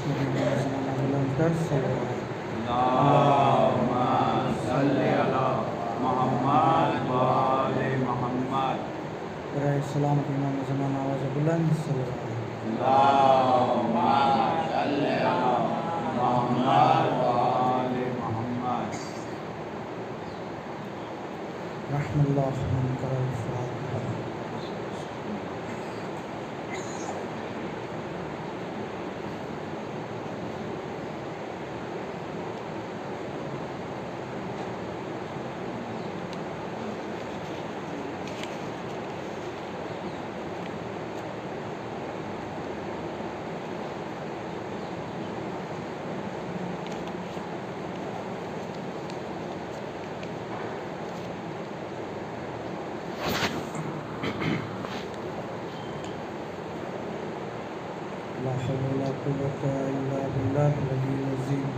नबीना ज़माना बुलंद कर सल्लल्लाहु अल्लाहुम्मा सल्ली अला मुहम्मद व आले मुहम्मद। बराए सलाम इमाम ज़माना आवाज़ बुलंद सल्लल्लाहु अल्लाहुम्मा सल्ली अला मुहम्मद व आले मुहम्मद। रहमतुल्लाह मन करल फातिहा। ला हौला वला कुव्वता इल्ला बिल्लाहिल अलिय्यिल अज़ीम।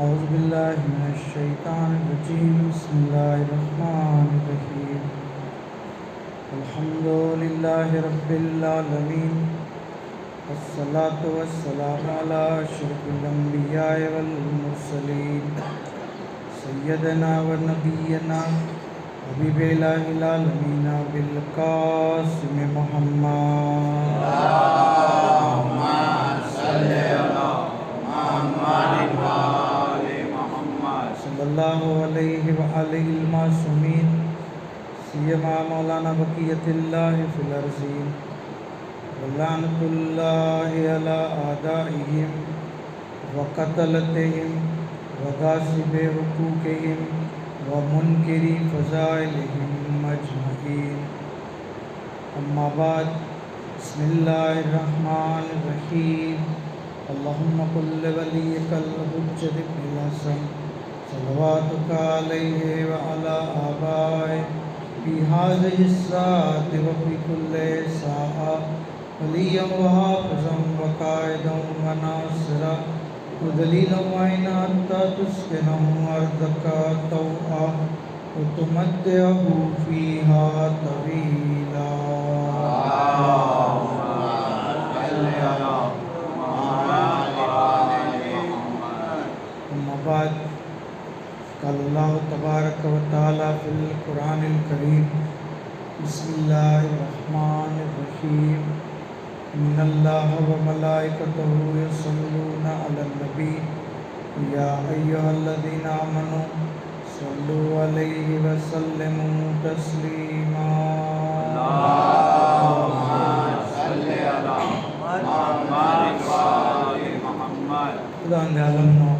औज़ु बिल्लाहि मिनश शैतानिर रजीम। बिस्मिल्लाहिर रहमानिर रहीम। अल्हम्दुलिल्लाहि रब्बिल आलमीन। वस्सलातु वस्सलामु अला अशरफिल अंबिया'i वल मुरसलीन सय्यदना व नबियना हबीबिल आलमीन बिल कासिम मुहम्मद अल्लाहुम्मा सल्ली अला मुहम्मद व आले मुहम्मद। सल्लल्लाहु अलैहि व आलिहिल मासूमीन सियमा मौलाना बक़ियतिल्लाहि फिल अर्ज़ीन व लानतुल्लाहि अला आदाइहिम व क़तलतिहिम व गासिबि हुक़ूक़िहिम व मुनकिरी फ़ज़ाइलिहिम अजमईन। अम्मा बाद बिस्मिल्लाहिर रहमानिर रहीम। अल्लाहुम्मा कुल्लि वलिय्यिकल हुज्जत इब्निल हसन सल्लल्लाहु अलैहि व अला आबाए फी हाज़िहि स्साअति व फी कुल्लि साअ वलिय्यन व हाफ़िज़न व क़ाइदन व नासिरा व दलीलन व ऐना हत्ता तुस्किनहु अर्ज़का तौआ व तुमत्तिअहु फ़ीहा तवीला। अल्लाहुम्मा सल्ली अला मुहम्मद व आले मुहम्मद। अम्मा बाद क़ाल अल्लाहु तबारक व तआला फ़िल क़ुरानिल करीम बिस्मिल्लाहिर रहमानिर रहीम। इन्नल्लाह व मलाइकतहु युसल्लूना अलन नबी या अय्युहल्लज़ीना आमनू सल्लु अलैहि व सल्लिमू तस्लीमा। अल्लाहुम्मा सल्ली अला मुहम्मद व आले मुहम्मद। खुदावंद आलमनो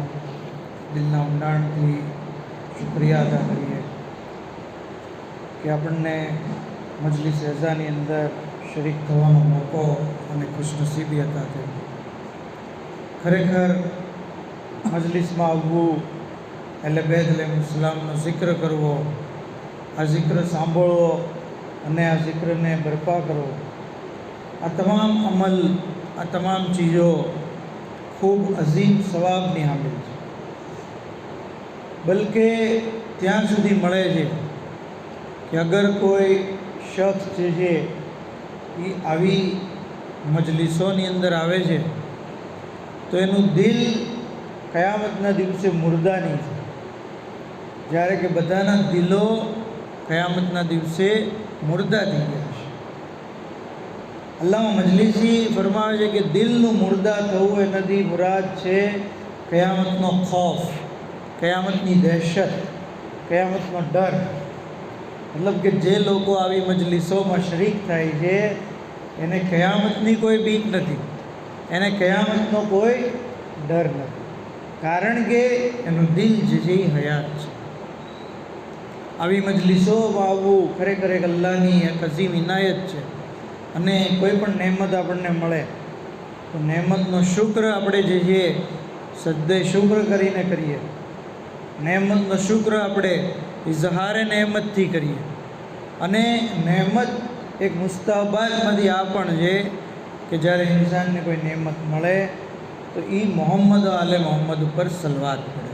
દિલના ઊંડાણથી શુક્રિયા અદા કરીએ કે આપણને મજલિસ રઝાની અંદર શરીક થવાનો મોકો અને ખુશનસીબી હતા થઈ. ખરેખર મજલિસમાં આવવું એટલે બેદ અલૈહિસ્સલામનો જિક્ર કરવો, આ જિક્ર સાંભળવો અને આ જિક્રને બરપા કરવો, આ તમામ અમલ, આ તમામ ચીજો ખૂબ અઝીમ સવાબની હામિલ છે. બલકે ત્યાં સુધી મળે છે કે અગર કોઈ શખ્સ જે છે એ આવી મજલિસોની અંદર આવે છે તો એનું દિલ કયામતના દિવસે મુર્દાની છે, જ્યારે કે બધાના દિલો કયામતના દિવસે મુર્દા થઈ ગયા છે. અલ્લામા મજલિસી ફરમાવે છે કે દિલનું મુર્દા થવું એનાથી મુરાદ છે કયામતનો ખૌફ, કયામતની દહેશત, કયામતનો ડર. મતલબ કે જે લોકો આવી મજલિસોમાં શરીક થાય છે એને કયામતની કોઈ બીક નથી, એને કયામતનો કોઈ ડર નથી, કારણ કે એનું દિલ જે છે એ હયાત છે. આવી મજલિસોમાં આવવું ખરેખર એક અલ્લાહની એક અઝીમ ઇનાયત છે. અને કોઈ પણ નહેમત આપણને મળે તો નહેમતનો શુક્ર આપણે જે છે સજ્દે શુક્ર કરીને કરીએ, નહેમતનો શુક્ર આપણે ઇઝહારે નહેમતથી કરીએ. અને નહેમત એક મુસ્તાહબાતમાંથી આ પણ છે કે જ્યારે ઇન્સાનને કોઈ નહેમત મળે તો એ મોહમ્મદ આલે મોહમ્મદ ઉપર સલવાત પડે.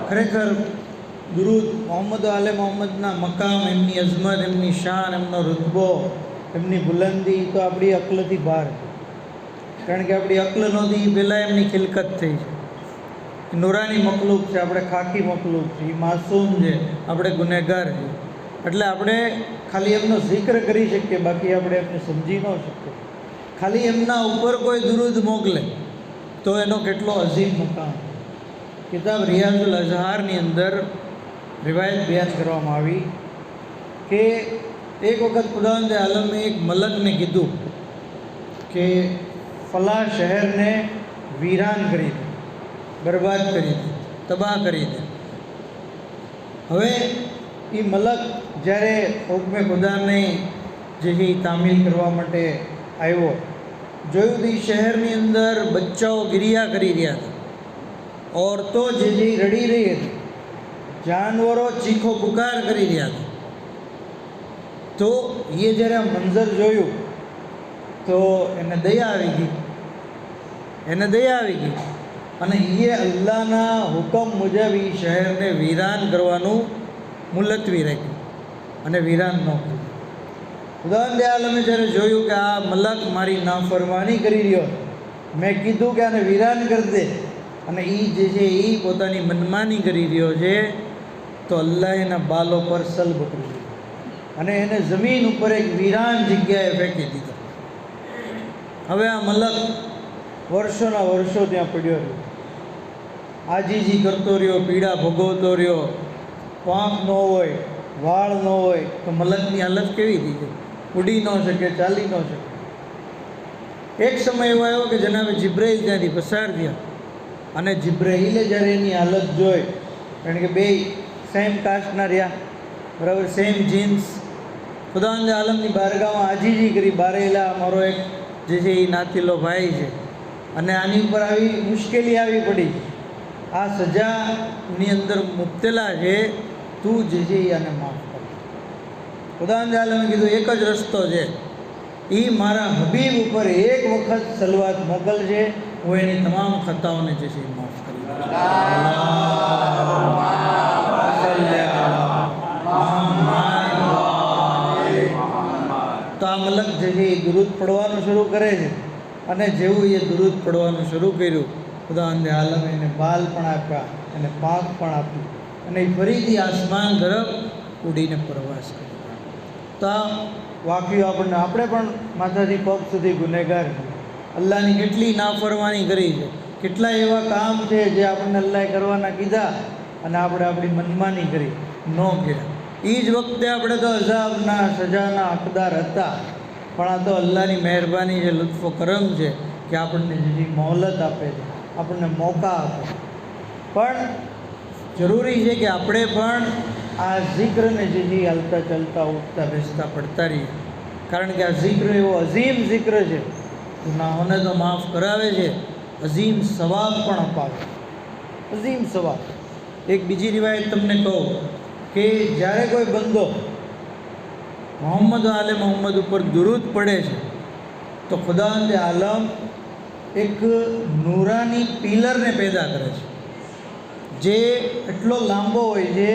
ખરેખર દુરૂદ મોહમ્મદ આલે મોહમ્મદના મકામ, એમની અઝમત, એમની શાન, એમનો રુતબો, એમની બુલંદી તો આપણી અક્લથી બહાર છે. કારણ કે આપણી અક્લ નહોતી એ પહેલાં એમની ખિલકત થઈ છે. નૂરાની મખલૂક છે, આપણે ખાકી મખલૂક છે, એ માસૂમ છે, આપણે ગુનેગાર છે. એટલે આપણે ખાલી એમનો જિક્ર કરી શકીએ, બાકી આપણે એમને સમજી ન શકીએ. ખાલી એમના ઉપર કોઈ દુરૂદ મોકલે તો એનો કેટલો અઝીમ મુકામ. કિતાબ રિયાઝુલ અઝહારની અંદર રિવાયત બયાન કરવામાં આવી કે એક વખત ખુદાવંદ આલમે એક મલકને કીધું કે ફલા શહેરને વીરાન કરી દે, બરબાદ કરી દે, તબાહ કરી દે. હવે એ મલક જ્યારે હુક્મે ખુદાને જે છે તામીલ કરવા માટે આવ્યો, જોયું તો એ શહેરની અંદર બચ્ચાઓ ગિરિયા કરી રહ્યા હતા, औरतो જે રડી રહી હતી, જાનવરો ચીખો પુકાર કરી રહ્યા હતા. તો એ જ્યારે આ મંઝર જોયું તો એને દયા આવી ગઈ, અને એ અલ્લાહના હુકમ મુજબ એ શહેરને વીરાન કરવાનું મુલતવી રાખ્યું અને વીરાન ન કર્યું. ખુદાવંદ આલમે જ્યારે જોયું કે આ મલક મારી નાફરમાની કરી રહ્યો, મેં કીધું કે આને વીરાન કરી દે, અને એ જે છે એ પોતાની મનમાની કરી રહ્યો છે, તો અલ્લાહ એના બાલો પર સલ્બ કરી દીધો અને એને જમીન ઉપર એક વીરાન જગ્યાએ ફેંકી દીધો. હવે આ મલક વર્ષોના વર્ષો ત્યાં પડ્યો રહ્યો, આજીજી કરતો રહ્યો, પીડા ભોગવતો રહ્યો. પાંખ ન હોય, વાળ ન હોય તો મલકની હાલત કેવી થઈ જાય? ઉડી ન શકે, ચાલી ન શકે. એક સમય એવો આવ્યો કે જનાબે જિબ્રાઈલ ત્યાંથી પસાર થયા, અને જિબ્રાઈલે જ્યારે એની હાલત જોઈ, કારણ કે બે સેમ કાસ્ટના રહ્યા, બરાબર, સેમ જીન્સ. ખુદાવંદ આલમની બારગામાં આજીજી કરી, બારેલા મારો એક જે છે એ નાતીલો ભાઈ છે, અને આની ઉપર આવી મુશ્કેલી આવી પડી, આ સજાની અંદર મુબતલા છે, તું જે છે એ આને માફ કર. ખુદાવંદ આલમે કીધું એક જ રસ્તો છે, એ મારા હબીબ ઉપર એક વખત સલવાત મોકલજે, હું એની તમામ ખતાઓને જે છે એ માફ કરી દઉં. તો આ મલક જે છે એ દુરૂદ પડવાનું શરૂ કરે છે, અને જેવું એ દુરૂદ પડવાનું શરૂ કર્યું, ખુદાવંદ આલમે એને બાલ પણ આપ્યા, એને પાંખ પણ આપી, અને એ ફરીથી આસમાન તરફ ઉડીને પ્રવાસ કર્યો. તો આ વાક્યો આપણે પણ માથાથી પગ સુધી ગુનેગાર છે. અલ્લાહની કેટલી નાફરમાની કરી છે, કેટલા એવા કામ છે જે આપણને અલ્લાહે કરવાના કીધા અને આપણે આપણી મનમાની કરી, ન કર્યા. એ જ વખતે આપણે તો અઝાબના, સજાના હકદાર હતા, પણ આ તો અલ્લાહની મહેરબાની છે, લુત્ફો કરમ છે કે આપણને જે મોહલત આપે છે, આપણને મોકા આપે. પણ જરૂરી છે કે આપણે પણ આ જિક્રને જે હાલતા ચાલતા ઉઠતા બેસતા પડતા રહીએ, કારણ કે આ જિક્ર એવો અઝીમ જિક્ર છે, ગુનાહોને તો માફ કરાવે છે, અઝીમ સવાબ પણ અપાવે, અઝીમ સવાબ. એક બીજી રિવાયત તમને કહું કે જ્યારે કોઈ બંદો મોહમ્મદ આલે મોહમ્મદ ઉપર દુરૂદ પડે છે, તો ખુદાવંદ આલમ એક નૂરાની પિલરને પેદા કરે છે, જે એટલો લાંબો હોય છે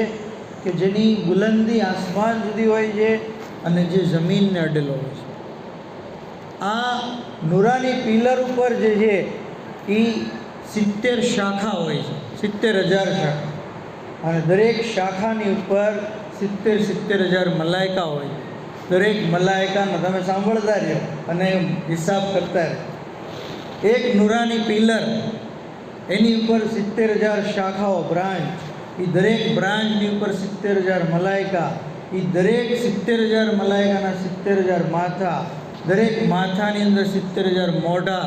કે જેની બુલંદી આસમાન સુધી હોય છે અને જે જમીનને અડેલો હોય છે. આ નૂરાની પિલર ઉપર જે છે એ 70 શાખા હોય છે, 70,000 શાખા, અને દરેક શાખાની ઉપર 70,000 મલાઈકા હોય છે. દરેક મલાઈકાનો તમે સાંભળતા રહો અને હિસાબ કરતા રહો. એક નૂરાની પિલર, એની ઉપર 70,000 શાખાઓ, બ્રાન્ચ, એ દરેક બ્રાન્ચની ઉપર 70,000 મલાઈકા, એ દરેક 70,000 મલાઈકાના 70,000 માથા, દરેક માથાની અંદર 70,000 મોઢા,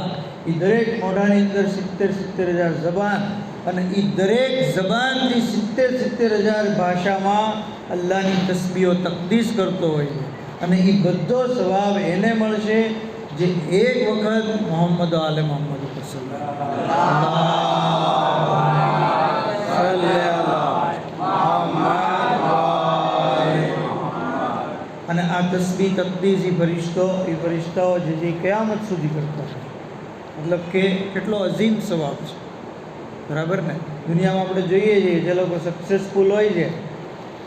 એ દરેક મોઢાની અંદર 70,000 જબાન, અને એ દરેક જબાનથી 70,000 ભાષામાં અલ્લાહની તસ્બીહો તકદીસ કરતો હોય છે. અને એ બધો સવાબ એને મળશે જે એક વખત મોહમ્મદ આલે મોહમ્મદ ઉપર અને આ તસ્બીહ તકદીસ એ ફરિશ્તાઓ જે કયામત સુધી કરતા, મતલબ કે કેટલો અઝીમ સવાબ છે. બરાબર ને? દુનિયામાં આપણે જોઈએ છીએ જે લોકો સક્સેસફુલ હોય છે,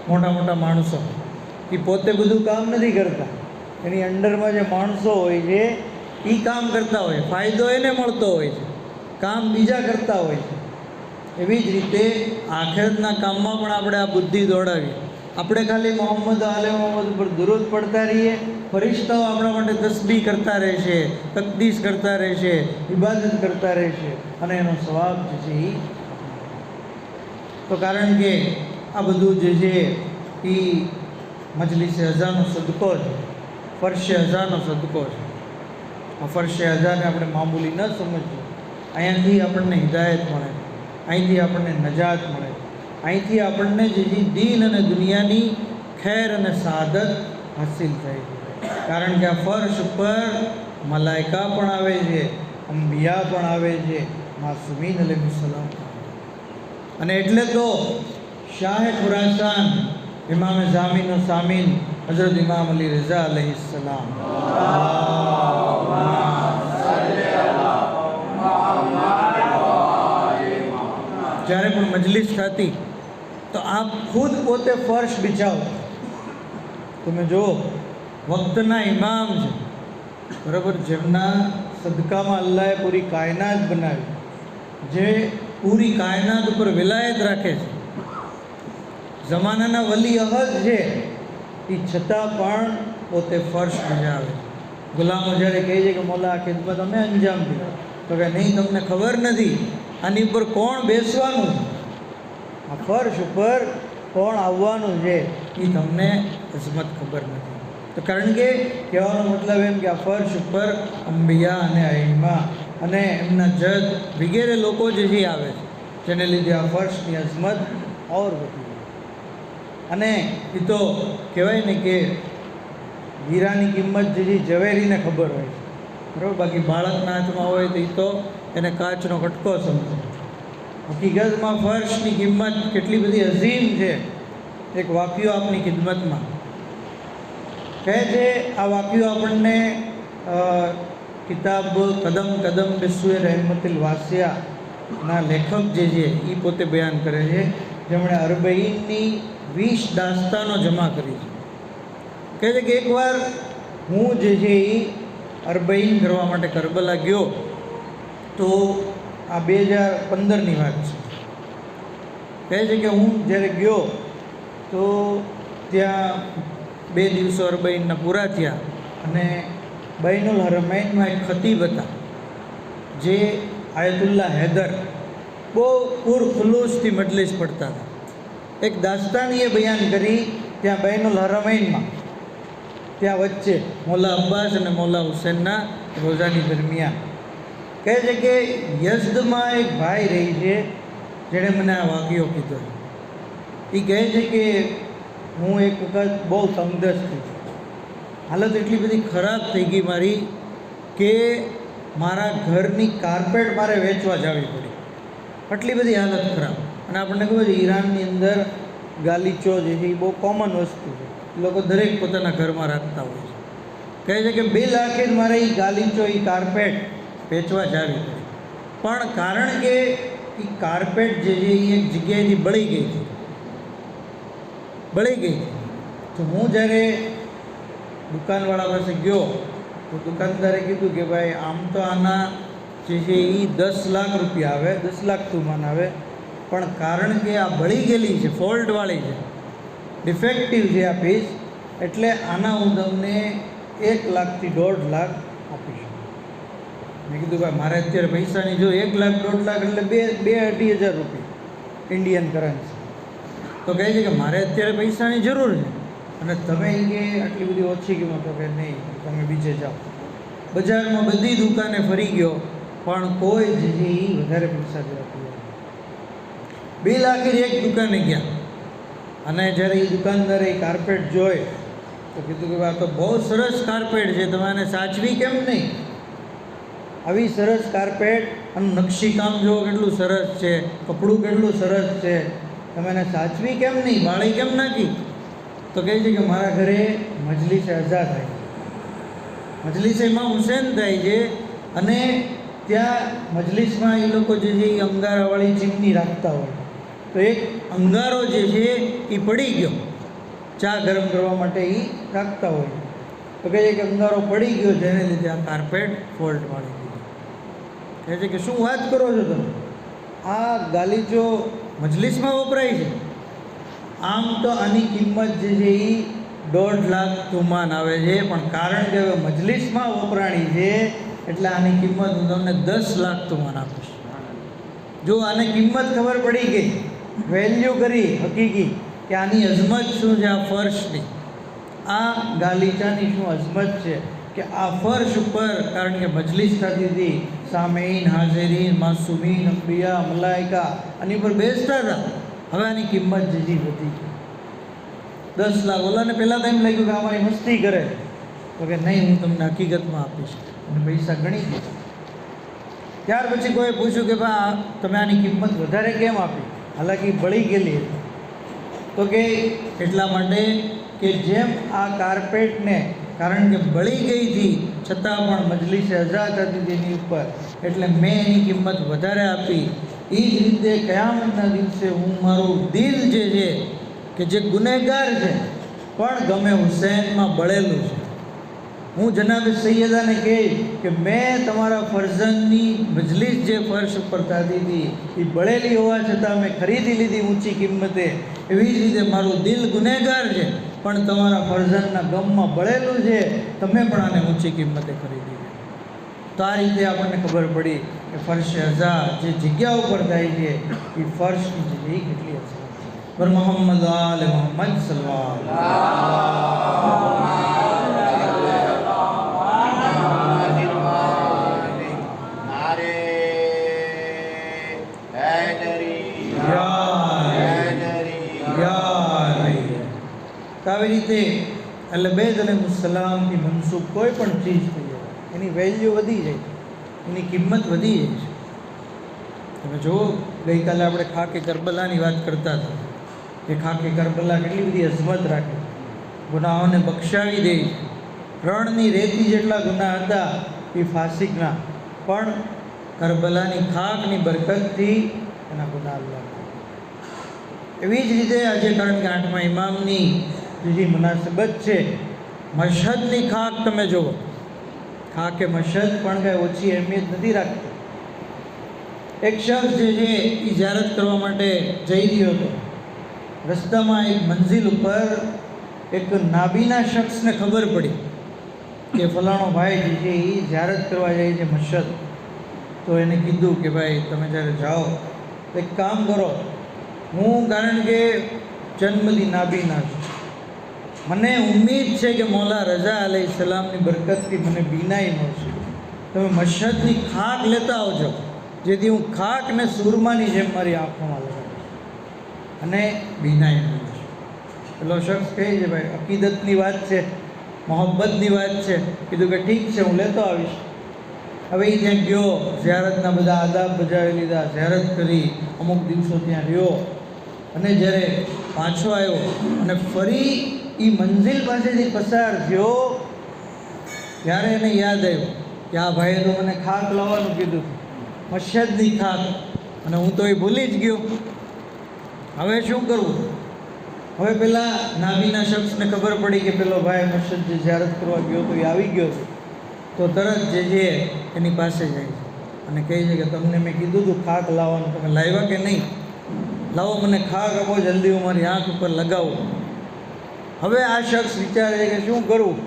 મોટા મોટા માણસો, એ પોતે બધું કામ નથી કરતા, એની અંડરમાં જે માણસો હોય છે એ કામ કરતા હોય, ફાયદો એને મળતો હોય છે, કામ બીજા કરતા હોય છે. એવી જ રીતે આખિરતના કામમાં પણ આપણે આ બુદ્ધિ દોડાવીએ. આપણે ખાલી મોહમ્મદ આલે મોહમ્મદ પર દુરૂદ પડતા રહીએ, ફરિશ્તાઓ આપણા માટે તસ્બીહ કરતા રહેશે, તકદીસ કરતા રહેશે, ઇબાદત કરતા રહેશે, અને એનો સવાબ જે છે એ તો કારણ કે આ બધું જે છે એ મજલિસે અઝાનો સદકો છે, ફર્શે અઝાનો સદકો છે. આ ફર્શે અઝાને આપણે મામૂલી ન સમજીએ. અહીંયાથી આપણને હિદાયત મળે, અહીંથી આપણને નજાત મળે, અહીંથી આપણને જે દીન અને દુનિયાની ખેર અને સાદત હાસિલ થાય છે. કારણ કે આ ફર્શ પર મલાઈકા પણ આવે છે, અંબિયા પણ આવે છે, માસુમીન અલૈહિસ્સલામ. અને એટલે તો શાહે ખુરાસાન ઇમામ ઝામીન વ સામીન હઝરત ઇમામ અલી રઝા અલૈહિસ્સલામ જ્યારે પણ મજલિસ થતી તો આપ ખુદ પોતે ફર્શ બિછાવો. તમે જુઓ, વક્તના ઇમામ છે, બરાબર, જેમના સદકામાં અલ્લાહે પૂરી કાયનાત બનાવી, જે પૂરી કાયનાત ઉપર વિલાયત રાખે છે, જમાનાના વલી અહદ છે, એ છતાં પણ પોતે ફર્શ બજાવે. ગુલામો જ્યારે કહે છે કે મોલા આ ખિદમત અમે અંજામ દીધો, તો કે નહીં, તમને ખબર નથી આની ઉપર કોણ બેસવાનું છે, આ ફર્શ ઉપર કોણ આવવાનું છે એ તમને અઝમત ખબર નથી. તો કારણ કે કહેવાનો મતલબ એમ કે આ ફર્શ ઉપર અંબિયા અને અઈમા અને એમના જજ વગેરે લોકો જે છે આવે છે, જેને લીધે આ ફર્શની અઝમત ઓર વધી. અને એ તો કહેવાય ને કે હીરાની કિંમત જે છે ઝવેરીને ખબર હોય છે, બરાબર, બાકી બાળકના હાથમાં હોય તો એ તો એને કાચનો કટકો સમજે. હકીકતમાં ફર્શની કિંમત કેટલી બધી અઝીમ છે. એક વાક્યો આપની ખિદમતમાં કહે છે, આ વાક્યો આપણને કિતાબ કદમ કદમ બિસ્વે રહેમતિલ વાસિયાના લેખક જે છે એ પોતે બયાન કરે છે, જેમણે અરબઈનની 20 દાસ્તાનો જમા કરી છે. કહે છે કે એકવાર હું જે છે એ અરબઈન કરવા માટે કરબલા ગયો, તો આ 2015ની વાત છે. કહે છે કે હું જ્યારે ગયો તો ત્યાં 2 દિવસો અરબઈનના પૂરા થયા, અને બૈનુલ હરમૈનમાં એક ખતીબ હતા જે આયતુલ્લાહ હૈદર બહુ પુરખુલૂસથી મજલિસ પડતા હતા. એક દાસ્તાનીએ બયાન કરી ત્યાં બૈનુલ હરમૈનમાં, ત્યાં વચ્ચે મૌલા અબ્બાસ અને મૌલા હુસૈનના રોઝાની દરમિયાન. કહે છે કે યઝદમાં એક ભાઈ રહી છે જેણે મને આ વાક્યો કીધો. એ કહે છે કે હું એક વખત બહુ તંગદસ્ત થઈ, હાલત એટલી બધી ખરાબ થઈ ગઈ મારી કે મારા ઘરની કાર્પેટ મારે વેચવા જવી પડી, આટલી બધી હાલત ખરાબ. અને આપણને ખબર છે ઈરાનની અંદર ગાલીચો જે છે એ બહુ કોમન વસ્તુ છે, લોકો દરેક પોતાના ઘરમાં રાખતા હોય છે. કહે છે કે બિલ આખિર મારે એ ગાલીચો, એ કાર્પેટ વેચવા જવી પડી. પણ કારણ કે એ કાર્પેટ જે છે એ એક જગ્યાએથી બળી ગઈ હતી, તો હું જ્યારે દુકાનવાળા પાસે ગયો તો દુકાનદારે કીધું કે ભાઈ આમ તો આના જે છે એ 10 લાખ રૂપિયા આવે, 10 લાખ તુમાન આવે, પણ કારણ કે આ બળી ગયેલી છે, ફોલ્ટવાળી છે, ડિફેક્ટિવ છે આ પીસ, એટલે આના હું તમને 1 લાખથી 1.5 લાખ આપીશ. મેં કીધું ભાઈ મારે અત્યારે પૈસાની જો 1 લાખ 1.5 લાખ એટલે 2-2.5 હજાર રૂપિયા ઇન્ડિયન કરન્સી. તો કહે છે કે મારે અત્યારે પૈસાની જરૂર છે, અને તમે કે આટલી બધી ઓછી કિંમત, તો કે નહીં, તમે બીજે જાઓ. બજારમાં બધી દુકાને ફરી ગયો, પણ કોઈ જ એ વધારે પૈસા દેવા તૈયાર. બિલ આખિર એક દુકાને ગયા, અને જ્યારે એ દુકાનદારે એ કાર્પેટ જોઈ તો કીધું કે આ તો બહુ સરસ કાર્પેટ છે, તમે આને સાચવી કેમ નહીં? આવી સરસ કાર્પેટ, આનું નકશીકામ જુઓ કેટલું સરસ છે, કપડું કેટલું સરસ છે, તમે એને સાચવી કેમ નહીં, બાળી કેમ નાખી? તો કહે છે કે મારા ઘરે મજલિસે અઝા થાય, મજલિસે ઇમામ હુસૈન થાય છે, અને ત્યાં મજલિસમાં એ લોકો જે છે એ અંગારાવાળી ચીમની રાખતા હોય. તો એક અંગારો જે છે એ પડી ગયો, ચા ગરમ કરવા માટે એ રાખતા હોય. તો કહે છે કે અંગારો પડી ગયો, જેને લીધે આ કાર્પેટ ફોલ્ટ વાળી દીધી. કહે છે કે શું વાત કરો છો તમે, આ ગાલીચો મજલિસમાં વપરાય છે? આમ તો આની કિંમત જે છે એ 1.5 લાખ તુમાન આવે છે, પણ કારણ કે હવે મજલિસમાં વપરાણી છે એટલે આની કિંમત હું તમને 10 લાખ તુમાન આપીશ. જો આને કિંમત ખબર પડી ગઈ, વેલ્યુ કરી હકીકી કે આની અઝમત શું છે, આ ફર્શની, આ ગાલીચાની શું અઝમત છે કે આ ફર્શ ઉપર, કારણ કે મજલિસ થતી હતી, સામેઈન, હાજરીન, માસૂમીન, અંબિયા, મલાઈકા આની ઉપર બેસતા હતા. હવે આની કિંમત જે વધી ગઈ 10 લાખ. ઓલાને પહેલાં તો એમ લાગ્યું કે અમારી મસ્તી કરે, તો કે નહીં, હું તમને હકીકતમાં આપીશ, અને પૈસા ગણી દીધા. ત્યાર પછી કોઈ પૂછ્યું કે ભાઈ તમે આની કિંમત વધારે કેમ આપી, હાલાકી બળી ગયેલી હતી? તો કે એટલા માટે કે જેમ આ કાર્પેટને, કારણ કે બળી ગઈ હતી છતાં પણ મજલિસે અઝા થતી હતી એની ઉપર, એટલે મેં એની કિંમત વધારે આપી. એ જ રીતે કયામતના દિવસે હું મારું દિલ જે છે કે જે ગુનેગાર છે પણ ગમે હુસૈનમાં બળેલું છે, હું જનાબે સૈયદાને કહીશ કે મેં તમારા ફરઝનની મજલિસ જે ફર્શ ઉપર થતી હતી એ બળેલી હોવા છતાં મેં ખરીદી લીધી ઊંચી કિંમતે. એવી જ રીતે મારું દિલ ગુનેગાર છે પણ તમારા ફરઝનના ગમમાં બળેલું છે, તમે પણ આને ઊંચી કિંમતે ખરીદી લે. તો આ રીતે આપણને ખબર પડી કે ફર્શ અઝા જે જગ્યા ઉપર થાય છે એ ફર્શની જગ્યાએ કેટલી અસર છે. પર મોહમ્મદ આલ મોહમ્મદ આવી રીતે એટલે બેદ અલૈહિસ્સલામથી મનસૂબ કોઈ પણ ચીજ થઈ જાય એની વેલ્યુ વધી જાય, એની કિંમત વધી જાય છે. તમે જુઓ, ગઈકાલે આપણે ખાકે કરબલાની વાત કરતા હતા કે ખાકે કરબલા કેટલી બધી અઝમત રાખે, ગુનાહોને બક્ષાવી દે છે. રણની રેતી જેટલા ગુનાહ હતા એ ફાસિકના, પણ કરબલાની ખાકની બરકતથી એના ગુનાહ અલ્લાહ. એવી જ રીતે આજે, કારણ કે 8મા ઇમામની જે મુનાસબત છે, મશહદની ખાક તમે જુઓ, ખાકે મશહદ પણ કાંઈ ઓછી અહેમિયત નથી રાખતી. એક શખ્સ જે છે એ ઝિયારત કરવા માટે જઈ રહ્યો હતો. રસ્તામાં એક મંઝિલ ઉપર એક નાબીના શખ્સને ખબર પડી કે ફલાણો ભાઈ જે છે એ ઝિયારત કરવા જાય છે મશહદ. તો એને કીધું કે ભાઈ તમે જ્યારે જાઓ તો એક કામ કરો, હું કારણ કે જન્મથી નાબીના છું, મને ઉમ્મીદ છે કે મૌલા રઝા અલૈહિસ્સલામની બરકતથી મને બીનાઈ મળશે, તમે મશહદની ખાક લેતા આવજો, જેથી હું ખાકને સુરમાની જેમ મારી આંખોમાં લગાવીશ અને બીનાઈ મળશે. પેલો શખ્સ કહે છે ભાઈ અકીદતની વાત છે, મોહબ્બતની વાત છે. કીધું કે ઠીક છે, હું લેતો આવીશ. હવે એ ત્યાં ગયો, ઝિયારતના બધા આદાબ બજાવી લીધા, ઝિયારત કરી, અમુક દિવસો ત્યાં રહ્યો, અને જ્યારે પાછો આવ્યો અને ફરી એ મંઝિલ પાસેથી પસાર થયો ત્યારે એને યાદ આવ્યું કે આ ભાઈએ તો મને ખાક લાવવાનું કીધું, મશહદની ખાક, અને હું તો એ ભૂલી જ ગયો. હવે શું કરવું? હવે પેલા નાબીના શખ્સને ખબર પડી કે પેલો ભાઈ મશહદ જે ઝિયારત કરવા ગયો તો એ આવી ગયો છે. તો તરત જે છે એની પાસે જાય છે અને કહે છે કે તમને મેં કીધું હતું ખાક લાવવાનું, તમે લાવ્યા કે નહીં? લાવો, મને ખાક આપો જલ્દી, હું મારી આંખ ઉપર લગાવું. હવે આ શખ્સ વિચારે છે કે શું કરવું.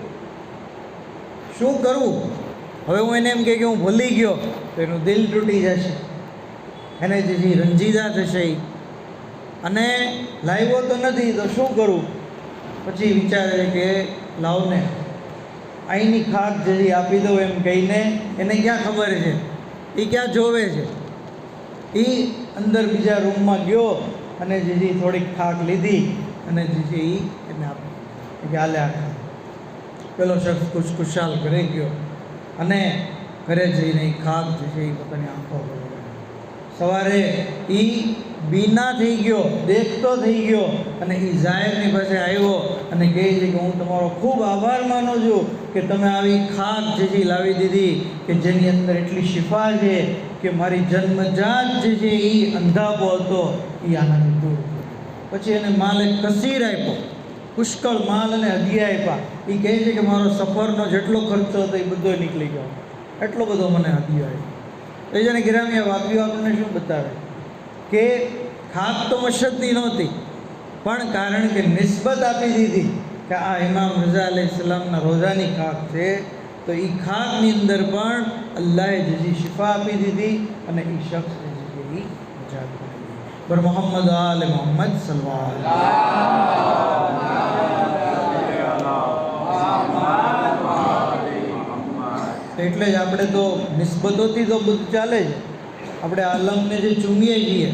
હવે હું એને એમ કે હું ભૂલી ગયો તો એનું દિલ તૂટી જશે, એને જે રંજીદા થશે અને લાવ્યો તો નથી તો શું કરવું. પછી વિચારે કે લાવને અહીંની ખાક જે આપી દઉં એમ કહીને, એને ક્યાં ખબર છે, એ ક્યાં જોવે છે. એ અંદર બીજા રૂમમાં ગયો અને જે થોડીક ખાક લીધી અને જે છે એને આપી કે હાલે આ ખાક. પેલો શખ્સ ખુશખુશાલ ઘરે ગયો અને ઘરે જઈને એ ખાક જે છે એ પોતાની આંખો પર લગાવી. સવારે એ બીના થઈ ગયો, દેખતો થઈ ગયો અને એ ઝાયરની પાસે આવ્યો અને કહે છે કે હું તમારો ખૂબ આભાર માનું છું કે તમે આવી ખાક જે છે લાવી દીધી કે જેની અંદર એટલી શિફા છે કે મારી જન્મજાત જે છે એ અંધાપો હતો એ આનાથી દૂર થયો. પછી એને માલ એક કસીર આપ્યો, પુષ્કળ માલ અને હદિયા આપ્યા. એ કહે છે કે મારો સફરનો જેટલો ખર્ચો હતો એ બધો નીકળી ગયો, એટલો બધો મને હદિયો આપ્યો. તો એ જેને ગિરામીયા વાક્યો આપણને શું બતાવે કે ખાક તો મશદની નહોતી, પણ કારણ કે નિસ્બત આપી દીધી કે આ ઇમામ રઝા અલૈહિસ્સલામના રોઝાની ખાક છે, તો એ ખાકની અંદર પણ અલ્લાહે જે શિફા આપી દીધી અને એ શખ્સને જે એ નજાત મળી ગઈ. પર મોહમ્મદ આલે મોહમ્મદ સલ્લલ્લાહુ એટલે જ આપણે તો નિસ્બતોથી તો બધું ચાલે છે. આપણે આલમને જે ચૂમીએ છીએ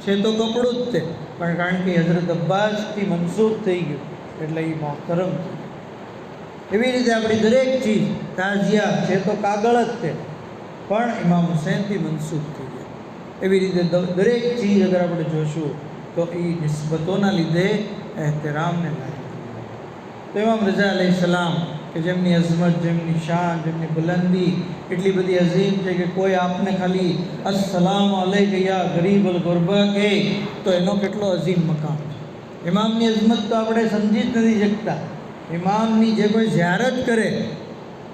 છે તો કપડું જ તે, પણ કારણ કે હઝરત અબ્બાસથી મનસૂબ થઈ ગયું એટલે એ મોહતરમ થયું. એવી રીતે આપણી દરેક ચીજ તાજિયા છે તો કાગળ જ તે, પણ ઇમામ હુસૈનથી મનસૂબ થઈ ગયું. એવી રીતે દરેક ચીજ અગર આપણે જોશું તો એ નિસ્બતોના લીધે એહતરામને લાયક થયું. તો ઇમામ રઝા અલૈહિસ્સલામ કે જેમની અઝમત, જેમની શાન, જેમની બુલંદી એટલી બધી અઝીમ છે કે કોઈ આપને ખાલી અસ્સલામ અલૈકા યા ગરીબલ ગુરબા કહે તો એનો કેટલો અઝીમ મકામ છે. ઇમામની અઝમત તો આપણે સમજી જ નથી શકતા. ઇમામની જે કોઈ ઝિયારત કરે,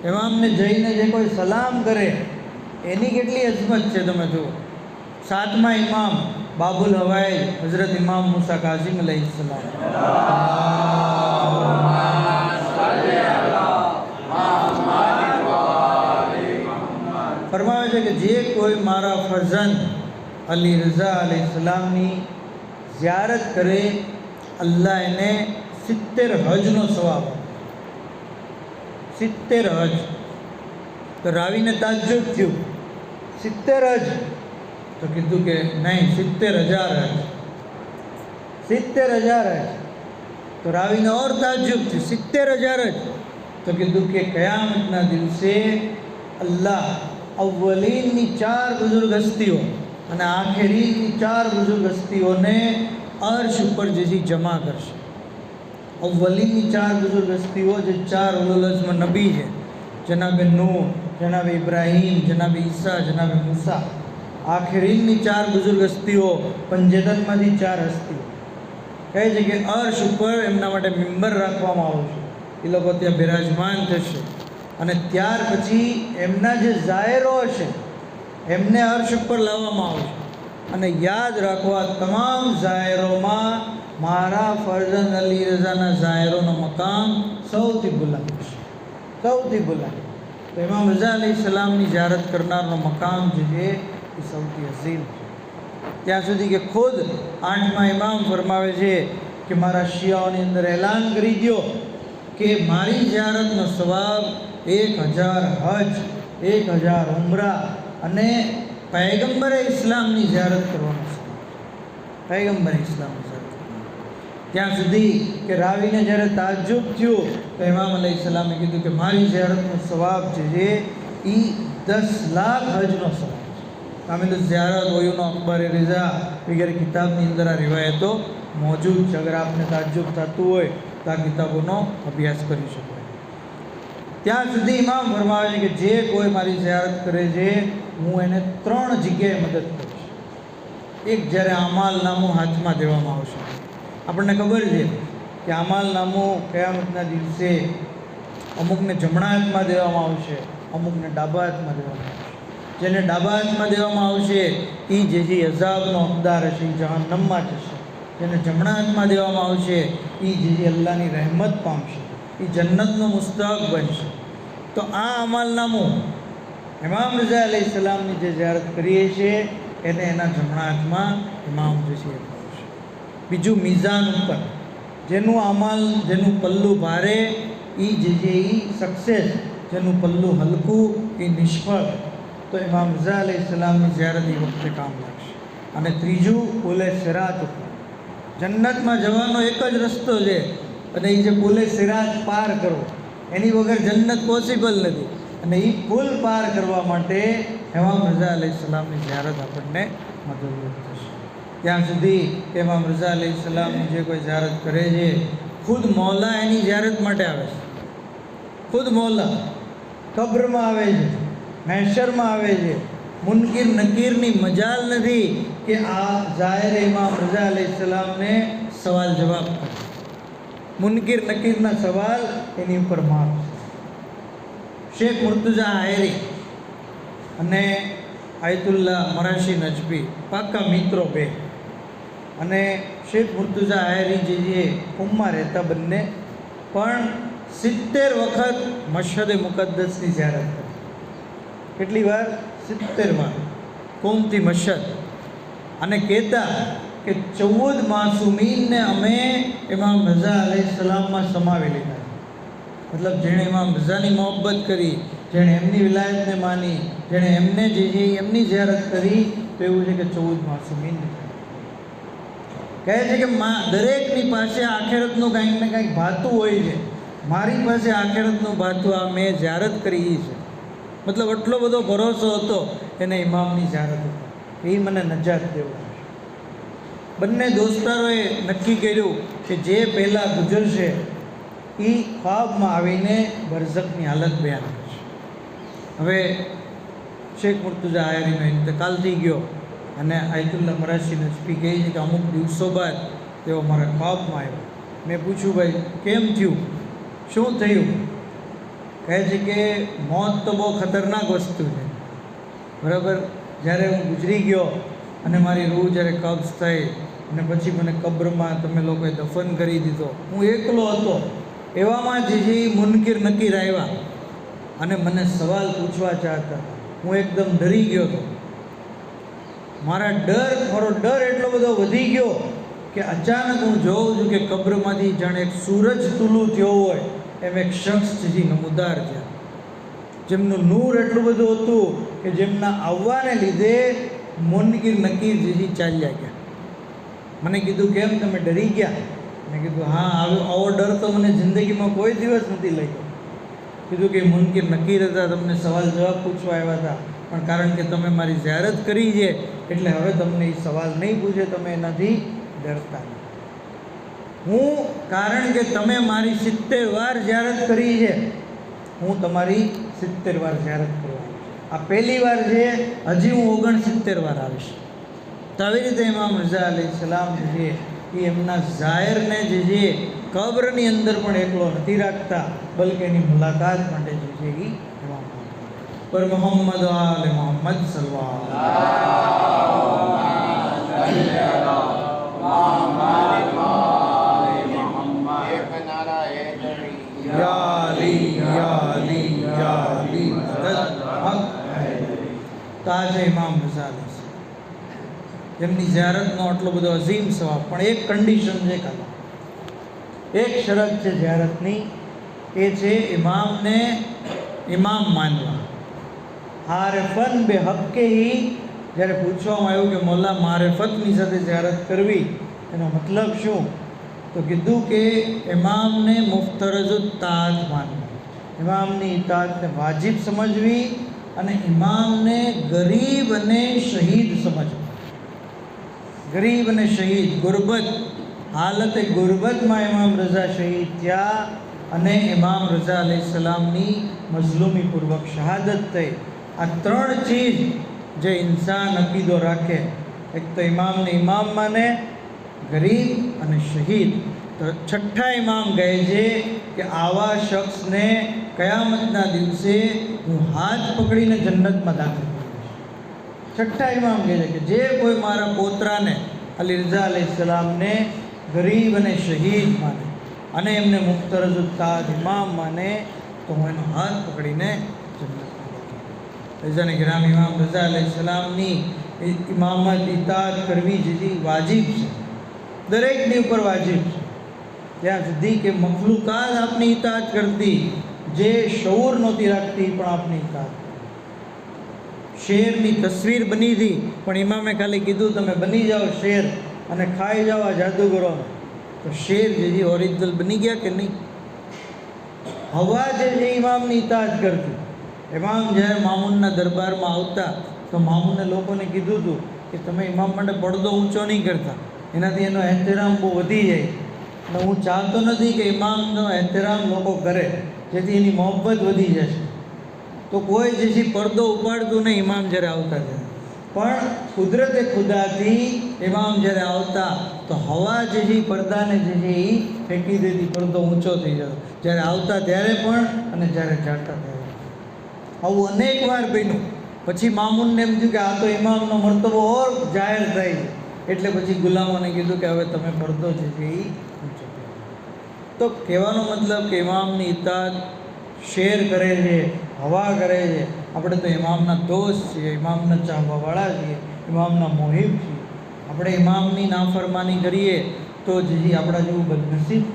ઇમામને જઈને જે કોઈ સલામ કરે એની કેટલી અઝમત છે તમે જુઓ. 7મા ઇમામ બાબુલ હવાઈ હઝરત ઇમામ મૂસા કાઝિમ અલૈહિસ્સલામ ફરમાવે છે કે જે કોઈ મારા ફરઝંદ અલી રઝા અલૈહિસ્સલામની ઝિયારત કરે અલ્લાહ એને 70 હજનો સવાબ આપે. 70 હજ. તો રાવીને તાજ્જુબ થયું, 70 હજ? તો કીધું કે નહીં, 70,000 હજ. 70,000 હજ. તો રાવીને ઓર તાજ્જુબ થયું, 70,000 હજ? તો કીધું કે કયામતના દિવસે અલ્લાહ અવ્વલીનની 4 બુઝુર્ગ હસ્તીઓ અને આખિરીની 4 બુઝુર્ગ હસ્તીઓને અર્શ ઉપર જે જમા કરશે. અવ્વલીનની 4 બુઝુર્ગ હસ્તીઓ જે 4 ઉલુલ અઝ્મ નબી છે, જનાબે નૂહ, જનાબે ઇબ્રાહીમ, જનાબે ઈસા, જનાબે મૂસા. આખિરીની 4 બુઝુર્ગ હસ્તીઓ, પંજતનમાંથી 4 હસ્તીઓ કહે છે કે અર્શ ઉપર એમના માટે મિંબર રાખવામાં આવશે. એ લોકો ત્યાં બિરાજમાન થશે અને ત્યાર પછી એમના જે ઝાયરો હશે એમને અર્શ ઉપર લાવવામાં આવશે. અને યાદ રાખવા તમામ ઝાયરોમાં મારા ફરઝંદ અલી રઝાના ઝાયરોનો મકામ સૌથી બુલંદ છે, સૌથી બુલંદ. તો ઇમામ રઝા અલૈહિસ્સલામની ઝિયારત કરનારનો મકામ જે છે એ સૌથી અઝીમ છે. ત્યાં સુધી કે ખુદ 8મા ઇમામ ફરમાવે છે કે મારા શિયાઓની અંદર એલાન કરી દો કે મારી ઝિયારતનો સવાબ 1000 હજ, 1000 ઉમરા અને પૈગંબરે ઇસ્લામની ઝિયારત કરવાનો સવાબ. પૈગંબરે ઇસ્લામની ઝિયારત કરવાનો. ત્યાં સુધી કે રાવીને જ્યારે તાજ્જુબ થયું તો ઇમામ અલૈહિસ્સલામે કીધું કે મારી ઝિયારતનો સવાબ જે છે એ 10 લાખ હજનો સવાબ છે. કામિલ ઝિયારત, ઓયુનો અકબર રિઝા વગેરે કિતાબની અંદર આ રિવાયતો મોજૂદ છે. અગર આપને તાજ્જુબ થતું હોય તો આ કિતાબોનો અભ્યાસ કરી શકો. ત્યાં સુધી ઇમામ ફરમાવે છે કે જે કોઈ મારી ઝિયારત કરે છે હું એને 3 જગ્યાએ મદદ કરીશ. એક, જ્યારે અમાલનામું હાથમાં દેવામાં આવશે. આપણને ખબર છે કે અમાલનામું કયામતના દિવસે અમુકને જમણા હાથમાં દેવામાં આવશે, અમુકને ડાબા હાથમાં દેવામાં આવશે. જેને ડાબા હાથમાં દેવામાં આવશે એ જે છે અઝાબનો હકદાર હશે, એ જહન્નમમાં જશે. જેને જમણા હાથમાં દેવામાં આવશે એ જે છે અલ્લાહની રહેમત પામશે, એ જન્નતનો મુસ્તહક બનશે. તો આ અમાલનામું ઇમામ રઝા અલૈહિસ્સલામની જે ઝિયારત કરીએ છીએ એને એના જમણા હાથમાં ઇમામ જે છે એ પામશે. બીજું, મિઝાન ઉપર જેનું અમાલ, જેનું પલ્લું ભારે એ જે છે એ સક્સેસ, જેનું પલ્લું હલકું એ નિષ્ફળ. તો ઇમામ રઝા અલૈહિસ્સલામની ઝિયારત એ વખતે કામ લાગશે. અને ત્રીજું, પુલે સિરાત ઉપર જન્નતમાં જવાનો એક જ રસ્તો છે અને એ જે પુલે સિરાત પાર કરવો, એની વગર જન્નત પોસિબલ નથી. અને એ પુલ પાર કરવા માટે ઇમામ રઝા અલૈહિસ્સલામની ઝિયારત આપણને મદદરૂપ થશે. ત્યાં સુધી કે ઇમામ રઝા અલૈહિસ્સલામની જે કોઈ ઝિયારત કરે છે ખુદ મૌલા એની ઝિયારત માટે આવે છે. ખુદ મોલા કબ્રમાં આવે છે, મહેશરમાં આવે છે. મુનકિર નકીરની મજાલ નથી કે આ ઝાહિર ઇમામ રઝા અલૈહિસ્સલામને સવાલ જવાબ કરે. મુનકિર નકીરના સવાલ એની ઉપર માફ છે. શેખ મુર્તુઝા હાયરી અને આયતુલ્લા મરાશી નજબી પાક્કા મિત્રો બે. અને શેખ મુર્તુઝા હાયરી જે ઉમ્મા રહેતા બંને પણ 70 વખત મશહદ મુકદ્દસની ઝિયારત કરી. કેટલી વાર? 70 વાર કોમથી મશહદ. અને કહેતા કે 14 માસૂમીનને અમે ઇમામ રઝા અલૈહિસ્સલામમાં સમાવી લીધા. મતલબ જેણે ઇમામ રઝાની મોહબ્બત કરી, જેણે એમની વિલાયતને માની, જેણે એમને જે એમની ઝિયારત કરી, તો એવું છે કે 14 માસૂમીનને કહે છે કે દરેકની પાસે આખેરતનું કાંઈક ને કાંઈક ભાતું હોય છે. મારી પાસે આખેરતનું ભાતું આ મેં ઝિયારત કરી છે. મતલબ આટલો બધો ભરોસો હતો એને ઇમામની ઝિયારત હતી, એ મને નજાત દેવો. બંને દોસ્તારોએ નક્કી કર્યું કે જે પહેલાં ગુજરશે એ ખ્વાબમાં આવીને બરઝખની હાલત બયાન કરશે. હવે શેખ મુર્તુઝા હાયરીનો ઇંતકાલ થઈ ગયો અને આયતુલ્લા મરાશી નજફી કહે છે કે અમુક દિવસો બાદ તેઓ મારા ખ્વાબમાં આવ્યો. મેં પૂછ્યું, ભાઈ કેમ થયું, શું થયું? કહે છે કે મોત તો બહુ ખતરનાક વસ્તુ છે, બરાબર. જ્યારે હું ગુજરી ગયો અને મારી રૂહ જ્યારે કબ્ઝ થઈ અને પછી મને કબ્રમાં તમે લોકોએ દફન કરી દીધો, હું એકલો હતો. એવામાં જે મુનકિર નકીર આવ્યા અને મને સવાલ પૂછવા ચાહતા, હું એકદમ ડરી ગયો હતો. મારો ડર એટલો બધો વધી ગયો કે અચાનક હું જોઉં છું કે કબ્રમાંથી જાણે એક સૂરજ તુલું થયો હોય એમ એક શખ્સ જે નમૂદાર છે, જેમનું નૂર એટલું બધું હતું કે જેમના આવવાને લીધે મુનકિર નકીર જે ચાલ્યા ગયા. મને કીધું, કેમ તમે ડરી ગયા? મેં કીધું, હા, આવો ડર તો મને જિંદગીમાં કોઈ દિવસ નથી લાગ્યો. કીધું કે મુનકિર નકીર હતા, તમને સવાલ જવાબ પૂછવા આવ્યા હતા, પણ કારણ કે તમે મારી ઝિયારત કરી છે એટલે હવે તમને એ સવાલ નહીં પૂછે, તમે એનાથી ડરતા નથી. કારણ કે તમે મારી 70 વાર ઝિયારત કરી છે, હું તમારી 70 વાર ઝિયારત કરવા આવીશ. આ પહેલી વાર છે, હજી હું 69 વાર આવીશ. તો આવી રીતે ઇમામ રઝા અલૈહિસ્સલામ જે છે એ એમના ઝાહિરને જે છે કબ્રની અંદર પણ એકલો નથી રાખતા, બલકે એની મુલાકાત માટે જે છે એ ઇમામ પર મોહમ્મદ આલે મોહમ્મદ સલ્લલ્લાહુ તાજે ઇમામ રઝા અલૈહિસ્સલામ એમની ઝિયારતનો આટલો બધો અઝીમ સવાબ. પણ એક કન્ડિશન છે, ખાલી એક શરત છે ઝિયારતની, એ છે ઇમામને ઇમામ માનવા. આરેફન બે હક્કે હી. જ્યારે પૂછવામાં આવ્યું કે મોલા મારેફતની સાથે ઝિયારત કરવી એનો મતલબ શું, તો કીધું કે ઇમામને મુફ્તરજુત તાજ માનવું, ઇમામની ઇતાઅતને વાજિબ સમજવી અને ઇમામને ગરીબ અને શહીદ સમજવું. ગરીબ અને શહીદ, ગુરબત, હાલતે ગુરબતમાં ઇમામ રઝા શહીદ થયા અને ઇમામ રઝા અલૈહિસ્સલામની મઝલુમીપૂર્વક શહાદત થઈ. આ 3 ચીજ જે ઇન્સાન અકીદો રાખે, એક તો ઇમામને ઇમામ માને, ગરીબ અને શહીદ, તો છઠ્ઠા ઇમામ કહે છે કે આવા શખ્સને કયામતના દિવસે હું હાથ પકડીને જન્નતમાં દાખલ કરીશ. છઠ્ઠા ઇમામ કહે છે કે જે કોઈ મારા પોતરાને અલી રઝા અલૈહિસ્સલામને ગરીબ અને શહીદ માને અને એમને મુફ્તરજુત તાજ ઇમામ માને, તો હું એનો હાથ પકડીને જન્નતમાં દાખલ કરીશ. રઝાને ગ્રામ ઇમામ રઝા અલૈહિસ્સલામની ઇમામત ઇતાઅત કરવી જે વાજિબ છે, દરેકની ઉપર વાજિબ છે. ત્યાં સુધી કે મખલુકાત આપની ઇતાઅત કરતી, જે શઉર નહોતી રાખતી પણ આપની ઇતાઅત. શેરની તસવીર બની હતી પણ ઇમામે ખાલી કીધું તમે બની જાઓ શેર અને ખાઈ જાઓ આ જાદુગરોને, તો શેર જે ઓરિજિનલ બની ગયા કે નહીં? હવા જે ઇમામની ઇતાઅત કરતી. ઇમામ જ્યારે મામૂનના દરબારમાં આવતા તો મામૂને લોકોને કીધું હતું કે તમે ઇમામ માટે પડદો ઊંચો નહીં કરતા, એનાથી એનો એહતરામ બહુ વધી જાય. અને હું ચાહતો નથી કે ઇમામનો એહતરામ લોકો કરે જેથી એની મોહબ્બત વધી જશે. તો કોઈ જેથી પડદો ઉપાડતું નહીં ઇમામ જ્યારે આવતા ત્યારે. પણ કુદરતે ખુદાથી ઇમામ જ્યારે આવતા તો હવા જેથી પડદાને જે છે એ ફેંકી દેતી, પડદો ઊંચો થઈ જતો જ્યારે આવતા ત્યારે પણ અને જ્યારે જાતા ત્યારે. આવું અનેક વાર બન્યું. પછી મામૂનને એમ થયું કે આ તો ઇમામનો મર્તબો ઓર જાહેર થાય છે, એટલે પછી ગુલામોને કીધું કે હવે તમે પડદો જે છે એ ઊંચો કરો. તો કહેવાનો મતલબ કે ઇમામની ઇતાત શેર કરે છે, હવા કરે છે. આપણે તો ઇમામના દોસ્ત છીએ, ઇમામના ચાહવાવાળા છીએ, ઇમામના મોહિબ છીએ. આપણે ઇમામની નાફરમાની કરીએ તો જે આપણા જેવું બદનસીબ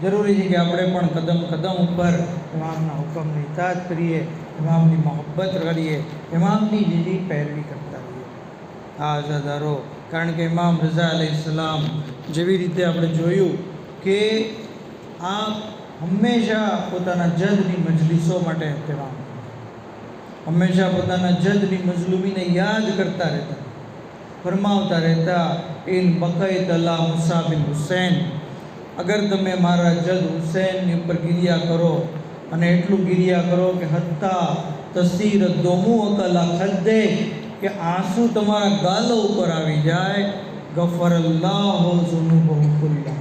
જરૂરી છે કે આપણે પણ કદમ કદમ ઉપર ઇમામના હુકમની ઇતાત કરીએ, ઇમામની મોહબ્બત કરીએ, ઇમામની જે પેરવી કરતા રહીએ. આ અઝાદારો, કારણ કે ઇમામ રઝા અલૈહિસ્સલામ જેવી રીતે આપણે જોયું કે આ હંમેશા પોતાના જજની મજલિસો માટે એહતરામ, હંમેશા પોતાના જજની મઝલુમીને યાદ કરતા રહેતા, ફરમાવતા રહેતા, ઇન બકૈત અલા મુસા બિન હુસૈન, અગર તમે મારા જજ હુસૈનની ઉપર ગિરિયા કરો અને એટલું ગિરિયા કરો કે હત્તા તસીર દોમુ અકલા ખદ્દે, કે આંસુ તમારા ગાલો ઉપર આવી જાય, ગફર અલ્લાહુ ઝુનુબહુ કુલ્લા,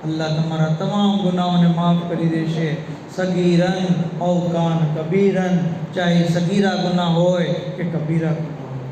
અલ્લાહ તમારા તમામ ગુનાહોને માફ કરી દેશે. સગીરન ઔ કાન કબીરન, ચાહે સગીરા ગુનાહ હોય કે કબીરા ગુનાહ હોય,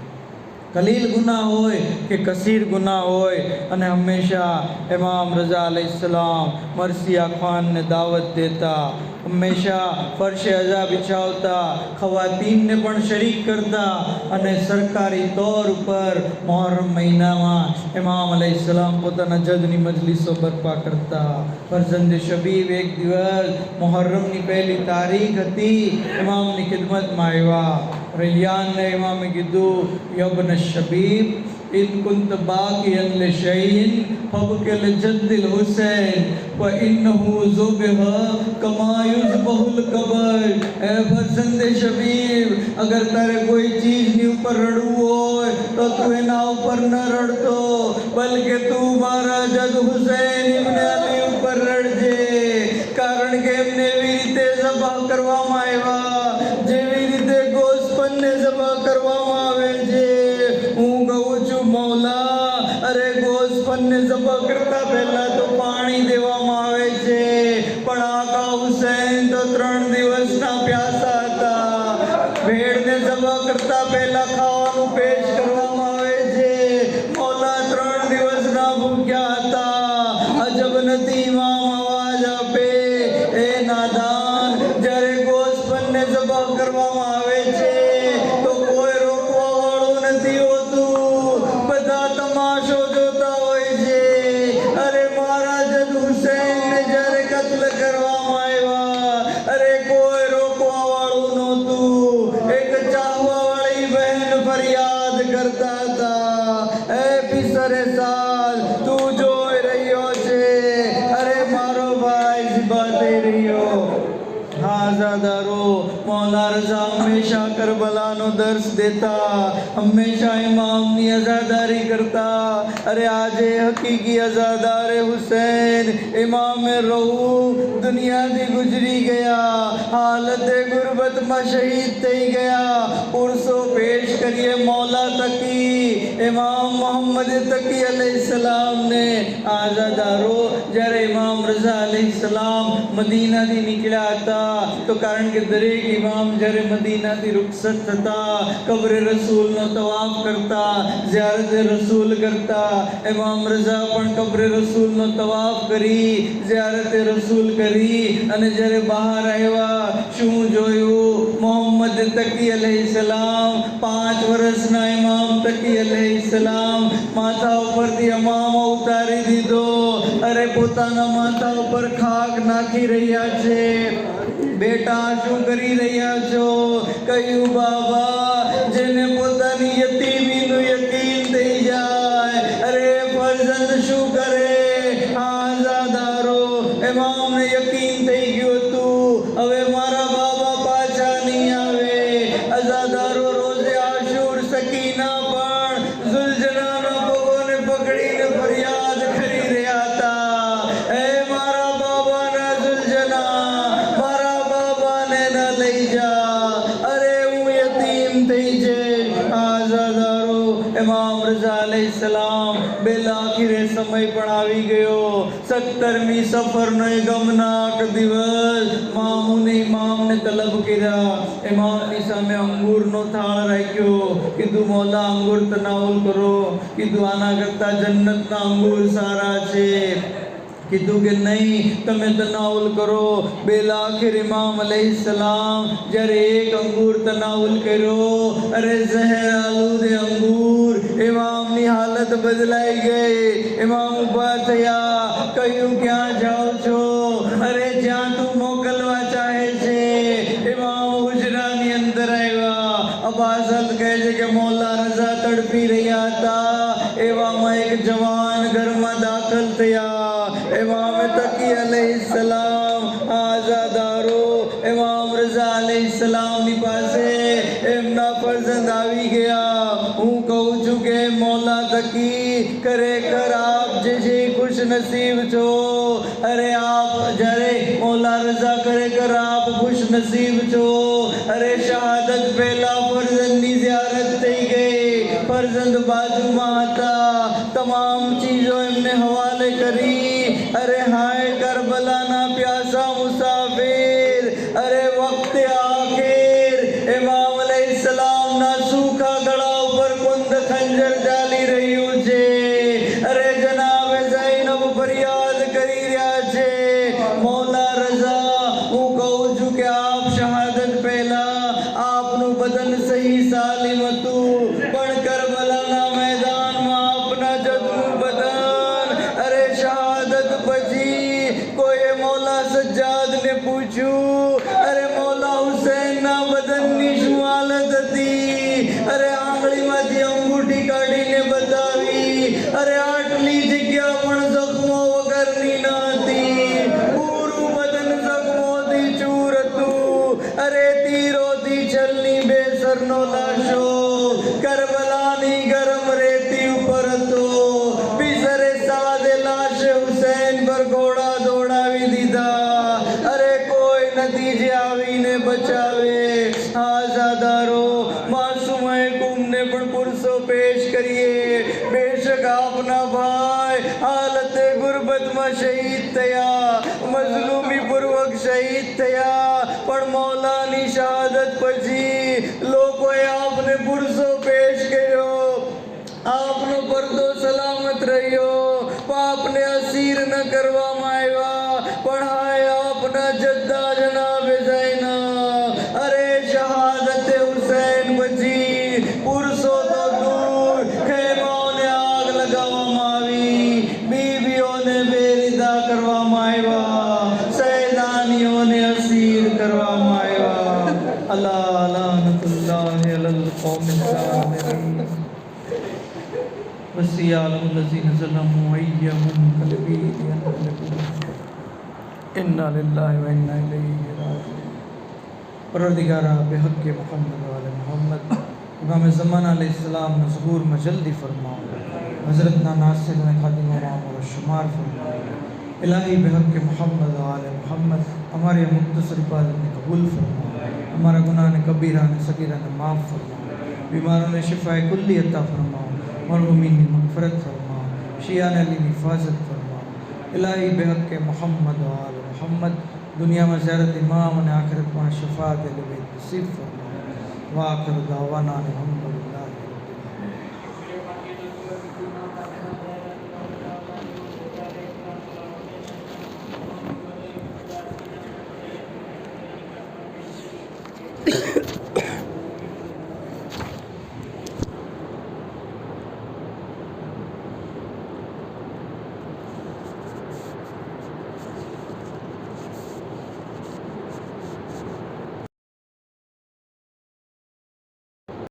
કલીલ ગુનાહ હોય કે કસીર ગુનાહ હોય. અને હંમેશા ઇમામ રઝા અલૈહિસ્સલામ મરસિયા ખાનને દાવત દેતા, હંમેશા ફરશે અઝા બિછાવતા, ખવાતીનને પણ શરીક કરતા. અને સરકારી તौर ઉપર મુહર્રમ મહિનામાં ઇમામ અલૈહિસ્સલામ પોતાના જજની મજલિસો બરપા કરતા. ફરઝંદ શબીબ એક દિવસ મુહર્રમની પહેલી તારીખ હતી, ઇમામની ખિદમતમાં આવ્યા. રૈયાનને ઇમામે કીધું, યબ્ન શબીબ ઇન કુંત બાકિયન લિશૈઇન ફબકે લિજદ્દિલ હુસૈન વ ઇન્નહુ ઝુબિહ કમા યુઝબહુલ કબર. એ ફરઝંદ શબીબ, અગર તારે કોઈ ચીજની ઉપર રડવું હોય તો તું એના ઉપર ન રડતો, બલકે તું મારા જજ હુસૈન ઇબ્ન અલી ઉપર રડજે, કારણ કે એમને એવી રીતે ઝબહ કરવામાં આવ્યા જેવી રીતે ગોસ્પનને ઝબહ કરવામાં આવે છે. હું કહું છું મૌલા, અરે ગોસ્પનને ઝબહ કરતા પહેલા તો પાણી દેવામાં આવે છે, પણ આકા હુસૈન તો 3 દિવસના પ્યાસા હતા. ભેડને ઝબહ કરતા પહેલા ખાવાનું પેશ કરવામાં આવે છે, મૌલા 3 દિવસના ભૂખ્યા હતા. અજબ નથી ઇમામ અવાજ આપે, એ નાદાન, જ્યારે ગોસ્પનને ઝબહ કરવામાં આવે છે તો કોઈ રોકવા વાળું નથી હોતું, બધા તમાશો જોતા હોય છે. અરે મારા જજ હુસૈનને જ્યારે કત્લ કરવામાં આવ્યા, અરે કોઈ રોકવા વાળું નહોતું. એક ચાહવા વાળી બહેન ફરિયાદ કરતા હતા, એ પિસરે સાલ, તું જોઈ રહ્યો છે, અરે મારો ભાઈ ઝિબા થઈ રહ્યો. હા અઝાદારો, મૌલા રઝા હંમેશા કરબલાનો દર્શ દેતા, હંમેશા ઇમામની અઝાદારી કરતા. અરે આજે હકીકી અઝાદાર હુસૈન ઇમામે રહુ દુનિયાથી ગુજરી ગયા, હાલતે ગુરબતમાં શહીદ થઈ ગયા. પુરસો પેશ કરીએ મૌલા તકી ઇમામ મોહમ્મદ તકી અલૈહિસ્સલામને. આઝાદારો, જ્યારે ઇમામ રઝા અલૈહિસ્સલામ મદીનાથી નીકળ્યા હતા તો કારણ કે દરેક ઇમામ જ્યારે મદીનાથી રૂખસત થતા, કબ્ર રસૂલનો તવાફ કરતા, ઝિયારતે રસૂલ કરતા. ઇમામ રઝા પણ કબ્ર રસૂલનો તવાફ કરી, ઝિયારતે રસૂલ કરી અને જ્યારે બહાર આવ્યા, શું જોયું? મોહમ્મદ તકી અલૈહિસ્સલામ, 5 વર્ષના ઇમામ તકી અલૈહિસ્સલામ, માથા ઉપરથી અમામો ઉતારી દીધો. અરે પોતાના માથા ઉપર ખાક નાખી રહ્યા છે. બેટા શું કરી રહ્યા છો? કહ્યું બાબા, જેને પોતાની યતીમીનું યકીન થઈ જાય, અરે ફરઝંદ શું કરે? આઝાદારો, ઇમામને યકીન થઈ ગયું હતું, હવે મારા બાબા પાછા નહીં આવે. અઝાદારો, રોઝે આશુર સકીના પણ ઝુલજનાના પગોને પકડીને ફરિયાદ કરી રહ્યા હતા, अलैहिस्सलाम बेलाखिरे समय पण આવી ગયો 17મી સફરનો એ ગમનાક દિવસ મામુને ઇમામને તલબ કર્યા ઇમામની સામે અંગૂરનો થાળ રાખ્યો કીધું મૌલા અંગૂર તનાઉલ કરો કીધું આના કરતા જન્નતના અંગૂર સારા છે કીધું કે નહીં તમે તનાઉલ કરો બેલાખિર ઇમામ अलैहिस्सलाम જ્યારે એક અંગૂર તનાઉલ કર્યો અરે ઝહેર આલુદે અંગૂર ઇમામની હાલત બદલાઈ ગઈ ઇમામ ઊભા થયા કહ્યું ક્યાં જાઓ છો અરે જ્યાં તું મોકલવા ચાહે છે ઇમામ હુજરાની અંદર આવ્યા અબાસત કહે છે કે મૌલા રઝા તડપી રહ્યા હતા એવામાં એક જવાન ઘરમાં દાખલ થયા इमाम तकी अलैहिस्सलाम आजादारो इमाम रज़ा अलैहिस्सलाम ની પાસે એમના ફરજંદ આવી ગયા હું કહું છું કે મૌલા તકી ખરેખર આપ જે છે ખુશ નસીબ છો અરે આપ જ્યારે મૌલા રઝા ખરેખર આપ ખુશ નસીબ છો અરે શહાદત પહેલા ફરજંદની ઝિયારત થઈ ગઈ ફરજંદ બાજુમાં હતા તમામ ચીજો એમને હવાલે કરી अरे हाय करबला ना प्यासा मुसाफिर अरे वक्त आखिर इमाम अलैहिस्सलाम ना सूखा गड़ा ऊपर कुंद खंजर जाली રહ્યું છે अरे जनाब ज़ैनब फरियाद કરી રહ્યા છે મૌલા રઝા હું કહું છું કે આપ શહાદત પહેલા આપનું બદન સહી સાલિમ હતું પણ કરબલાના મેદાનમાં આપના જજનું બદન અરે શહાદત પછી કોઈએ મૌલા સજ્જાદને પૂછ્યું અરે મૌલા હુસૈનના બદનની શું હાલત હતી અરે આંગળીમાંથી અંગૂઠી કાઢીને બતાવી અરે આટલી જગ્યા પણ જખમો વગરની ન હતી પૂરું બદન જખમોથી ચૂર હતું અરે તીરોથી છલની બેસરનો લાશો કરબલાની ગરમ રેતી ઉપર હતો બિસરે સાદે લાશે હુસૈન પર ઘોડા દોડાવી દીધા અરે કોઈ નથી જે આવીને બચાવે આઝાદારો માસૂમ મહેકૂમને પણ પુરસો પેશ કરીએ બેશક આપના ભાઈ હાલતે ગુરબતમાં શહીદ થયા મઝલૂમી પૂર્વક શહીદ થયા પણ મૌલાની શહાદત પછી લોકોએ આપને પુરસો પેશ કર્યો આપનો પરદો સલામત રહ્યો પાપને અસીર ન કરવામાં આવ્યા પણ હાય આપના જદ્દા જનાબે ઝૈનબ અરે શહાદતે હુસૈન પછી પુરુષો તો દૂર ખેમાઓને આગ લગાવવામાં આવી બીબીઓને બેરિદા કરવામાં આવ્યા સૈદાનીઓને અસીર કરવામાં આવ્યા અલ્લાહ લાનતુલ્લાહ અલલ કૌમિલ કાફિરીન वसियालुम लज़ीन ज़लमू अय्यहुम क़ल्बी इन्ना लिल्लाहि व इन्ना इलैहि राजिऊन परवरदिगारा बेहक़ मुहम्मद व आले मुहम्मद इमाम ज़माना अलैहिस्सलाम ने ज़हूर में जल्दी फरमाओ हज़रत ना नासिर ने खादिम मामूर शुमार फरमाओ इलाही बेहक़ मुहम्मद व आले मुहम्मद हमारे मुख्तसर इबादत ने कबूल फरमाओ हमारा गुनाह ने कबीरा ने सगीरा ने माफ़ फरमाओ बीमारों ने शिफ़ाए कुल्ली अता फरमाओ मरहूमीन की मग़फ़िरत फरमाओ शियान अली की हिफाजत फरमाओ इलाही बेहक़ मोहम्मद व आल मोहम्मद दुनिया में ज़ियारत इमाम ने आखिरत में शफ़ाअत अहल बैत नसीब फरमाओ व आखिर दावाना अल्हम्दुलिल्लाह रब्बिल आलमीन।